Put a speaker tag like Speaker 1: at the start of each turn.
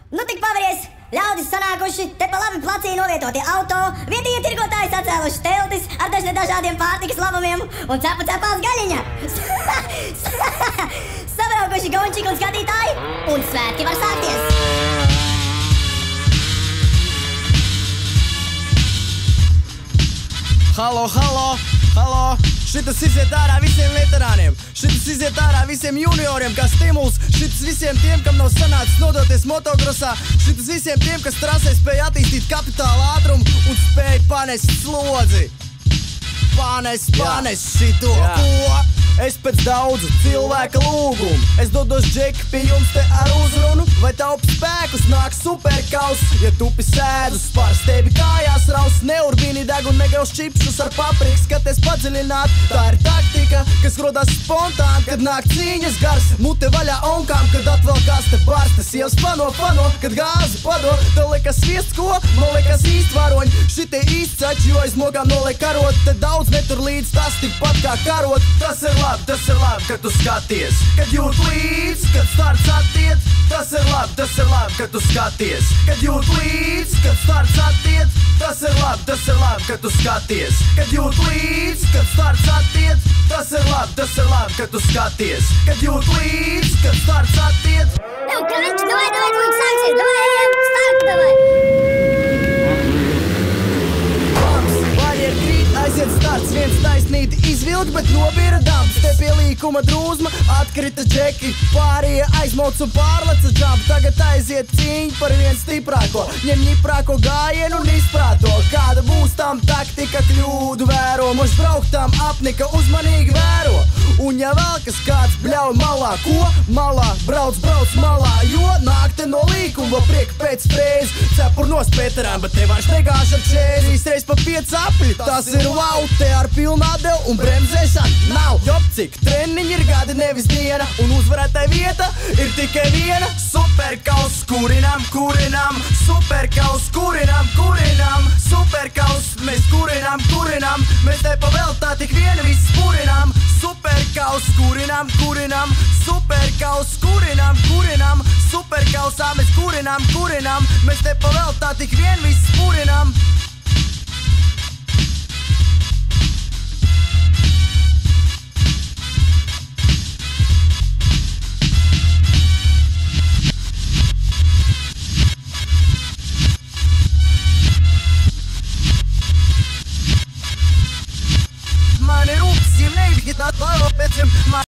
Speaker 1: Nu tik paveries! Ļaudis sanākuši, te pa labi placī novietoti auto, vietējie tirgotāji sacēluši teltis ar dažādiem pārtikas labumiem un cepās gaļiņa. Sabraukuši gončiki un skatītāji, un svētki var sākties.
Speaker 2: Halo, halo, halo! Šitas iziet ārā visiem veterāniem, šitas iziet ārā visiem junioriem kā stimuls, šitas visiem tiem, kam nav sanācis nodoties motogrosā, šitas visiem tiem, kas trasē spēja attīstīt kapitāla ātrumu un spēja panest slodzi. Panest šito, ko? Es pēc daudzu cilvēka lūgumu, es dodos džeki pie jums te ar uzrunu, vai taupi spēkus nāk superkaus, ja tupi sēdus pārs tevi kājās raus, neurbīni deg un negaus čipšus ar paprikas, skaties padziļināt, tā ir taktika, kas rodās spontāni, kad nāk cīņas gars, mute vaļā onkām, kad atvelkās te bārste, sievas pano, kad gāzi pado, tev liekas sviests ko, man liekas īst varoņi, šitie īsts sači, jo aiz mogām noliek karot, te daudz netur līdz, tas tikpat kā karot, tas ir labi, kad tu skaties, kad jūt līdz, kad starts attiec, tas ir labi, kad tu skaties, kad jūt līdz, kad starts attiec, tas ir labi, kad tu skaties, kad jūt līdz, kad starts attiec, tas ir labi, kad tu skaties, kad jūt līdz, kad starts attiec.
Speaker 1: Nu, Kranč, davai, tūlīt sāksies, davai, ejam, start, davai!
Speaker 2: Aiziet starts, viens taisnīti izvilk, bet nobīra dabs. Te pie līkuma drūzma atkrita džeki, pārējie aizmauc un pārleca džamp. Tagad aiziet cīņa par viens stiprāko, ņem ņiprāko gājienu un izprāto. Kāda būs tam taktika, kļūdu vēro, mož brauktam apnika, uzmanīgi vēro. Un ja vēl kas kāds bļauj malā, ko? Malā, brauc malā, jo nāk te no līkuma priek pēc frēzi. Cepur nost Pēterām, bet te vairs negāš ar čēri, reiz pa 5 apļi, tas ir wow, te ar pilnādevu un bremzēšana nav. Jopcik, treniņi ir gadi, nevis diena, un uzvarētai vieta ir tikai viena. Superkaus, kurinam, superkaus, kurinam, superkaus, mēs kurinam, mēs te paveltā tik viena viss purinam. Superkaus, kurinam, superkaus, kurinam, superkausā mēs kurinam, mēs te paveltā tik vien viss purinam. Man ir upsim, neivhit, nāt lava pēc jums.